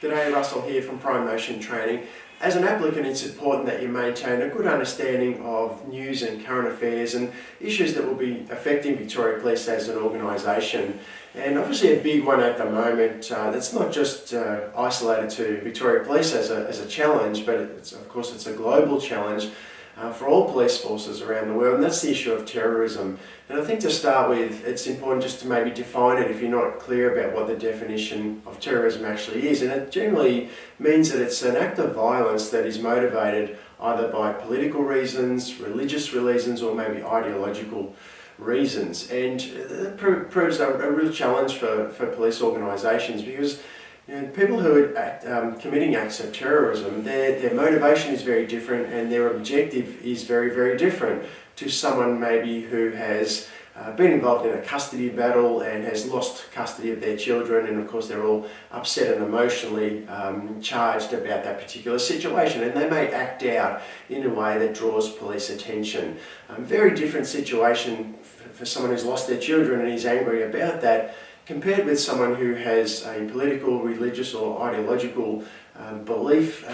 G'day, Russell here from Promotion Training. As an applicant, it's important that you maintain a good understanding of news and current affairs and issues that will be affecting Victoria Police as an organisation. And obviously a big one at the moment that's not just isolated to Victoria Police as a challenge, but of course it's a global challenge for all police forces around the world, and that's the issue of terrorism. And I think to start with, it's important just to maybe define it if you're not clear about what the definition of terrorism actually is. And it generally means that it's an act of violence that is motivated either by political reasons, religious reasons, or maybe ideological reasons. And it proves a real challenge for police organisations, because people who are committing acts of terrorism, their motivation is very different and their objective is very, very different to someone maybe who has been involved in a custody battle and has lost custody of their children, and of course they're all upset and emotionally charged about that particular situation, and they may act out in a way that draws police attention. Very different situation for someone who's lost their children and is angry about that, compared with someone who has a political, religious or ideological belief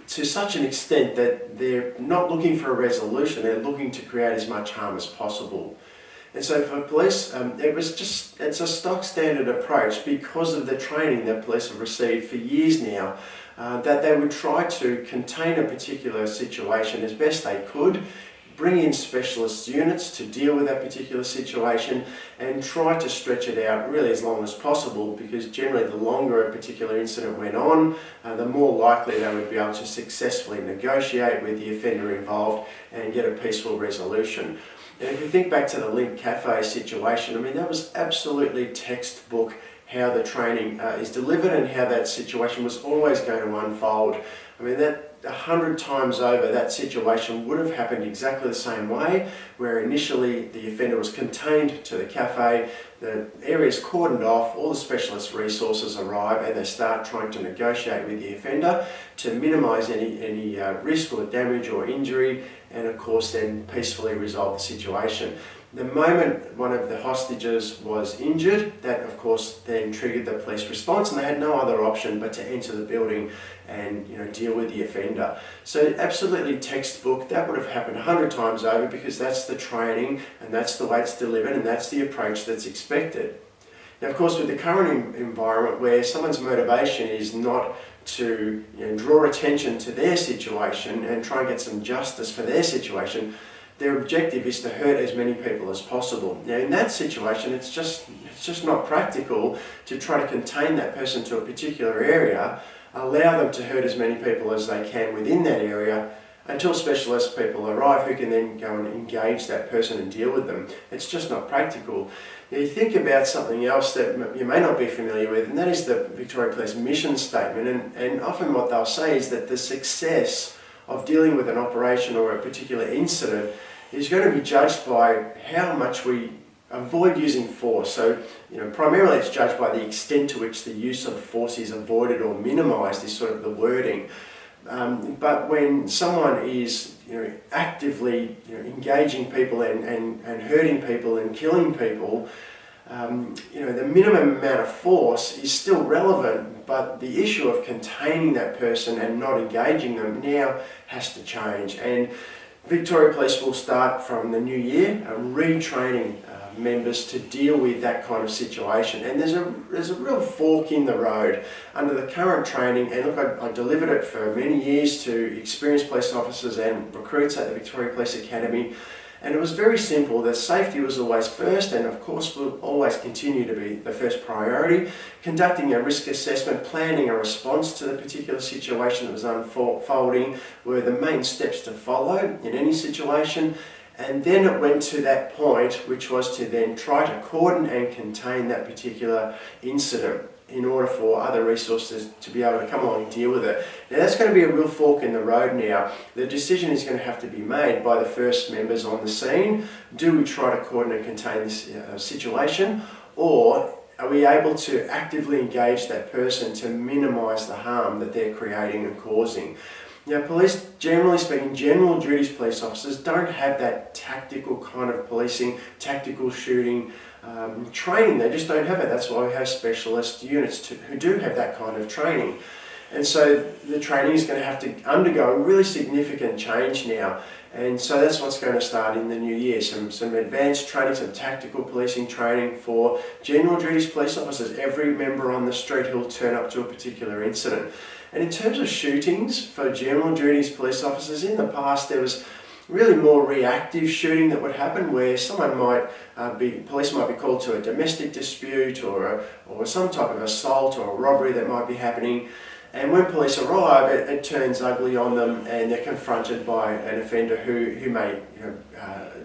to such an extent that they're not looking for a resolution, they're looking to create as much harm as possible. And so for police, it's a stock standard approach because of the training that police have received for years now, that they would try to contain a particular situation as best they could, bring in specialist units to deal with that particular situation and try to stretch it out really as long as possible, because generally the longer a particular incident went on, the more likely they would be able to successfully negotiate with the offender involved and get a peaceful resolution. And if you think back to the Link Cafe situation, I mean, that was absolutely textbook how the training is delivered and how that situation was always going to unfold. I mean, that 100 times over, that situation would have happened exactly the same way, where initially the offender was contained to the cafe, the area is cordoned off, all the specialist resources arrive and they start trying to negotiate with the offender to minimise any risk or damage or injury, and of course then peacefully resolve the situation. The moment one of the hostages was injured, that of course then triggered the police response, and they had no other option but to enter the building and deal with the offender. So absolutely textbook, that would have happened 100 times over, because that's the training and that's the way it's delivered and that's the approach that's expected. Now of course with the current environment where someone's motivation is not to draw attention to their situation and try and get some justice for their situation, their objective is to hurt as many people as possible. Now in that situation, it's just not practical to try to contain that person to a particular area, allow them to hurt as many people as they can within that area until specialist people arrive who can then go and engage that person and deal with them. It's just not practical. Now you think about something else that you may not be familiar with, and that is the Victoria Police mission statement, and often what they'll say is that the success of dealing with an operation or a particular incident is going to be judged by how much we avoid using force. So, primarily it's judged by the extent to which the use of force is avoided or minimised, is sort of the wording. But when someone is actively engaging people and hurting people and killing people, the minimum amount of force is still relevant, but the issue of containing that person and not engaging them now has to change. And Victoria Police will start from the new year retraining members to deal with that kind of situation. And there's a real fork in the road under the current training. And look, I delivered it for many years to experienced police officers and recruits at the Victoria Police Academy. And it was very simple. The safety was always first, and of course will always continue to be the first priority. Conducting a risk assessment, planning a response to the particular situation that was unfolding were the main steps to follow in any situation. And then it went to that point, which was to then try to cordon and contain that particular incident in order for other resources to be able to come along and deal with it. Now that's going to be a real fork in the road now. The decision is going to have to be made by the first members on the scene. Do we try to cordon and contain this situation, or are we able to actively engage that person to minimise the harm that they're creating and causing? Now police, generally speaking, general duties police officers don't have that tactical kind of policing, tactical shooting training. They just don't have it. That's why we have specialist units who do have that kind of training. And so the training is going to have to undergo a really significant change now. And so that's what's going to start in the new year. Some advanced training, some tactical policing training for general duties police officers. Every member on the street who'll turn up to a particular incident. And in terms of shootings for general duties police officers, in the past there was really more reactive shooting that would happen, where someone might police might be called to a domestic dispute or some type of assault or a robbery that might be happening. And when police arrive, it turns ugly on them, and they're confronted by an offender who may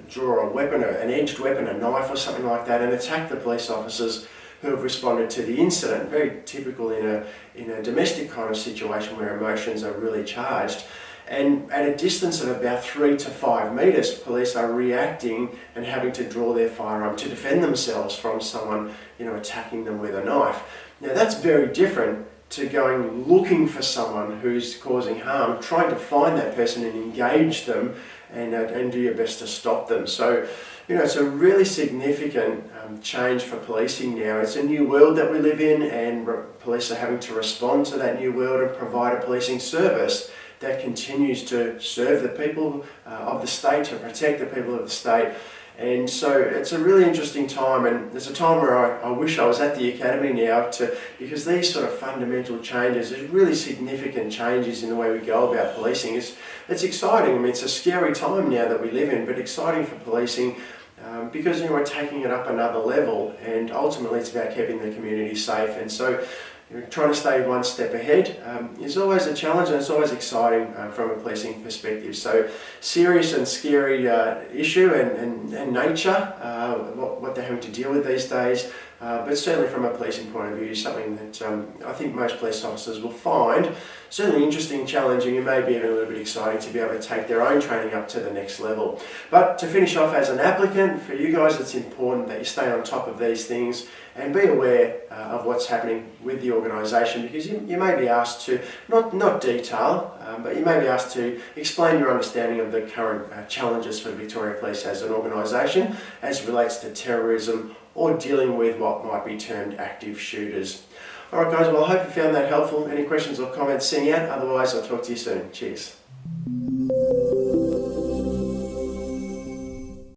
draw a weapon, an edged weapon, a knife or something like that, and attack the police officers who have responded to the incident. Very typical in a domestic kind of situation where emotions are really charged. And at a distance of about 3 to 5 metres, police are reacting and having to draw their firearm to defend themselves from someone attacking them with a knife. Now that's very different to going looking for someone who's causing harm, trying to find that person and engage them and do your best to stop them. So, it's a really significant change for policing now. It's a new world that we live in, and police are having to respond to that new world and provide a policing service that continues to serve the people of the state, to protect the people of the state. And so it's a really interesting time, and it's a time where I wish I was at the academy now, because these sort of fundamental changes, there's really significant changes in the way we go about policing. It's exciting. I mean, it's a scary time now that we live in, but exciting for policing because we're taking it up another level, and ultimately it's about keeping the community safe. And so trying to stay one step ahead is always a challenge, and it's always exciting from a policing perspective. So serious and scary issue and nature, what they're having to deal with these days, but certainly from a policing point of view, something that I think most police officers will find certainly interesting, challenging, and maybe even a little bit exciting to be able to take their own training up to the next level. But to finish off, as an applicant, for you guys, it's important that you stay on top of these things and be aware of what's happening with the organisation, because you may be asked to, not detail, but you may be asked to explain your understanding of the current challenges for Victoria Police as an organisation as it relates to terrorism or dealing with what might be termed active shooters. Alright guys, well I hope you found that helpful. Any questions or comments, send out, otherwise I'll talk to you soon. Cheers.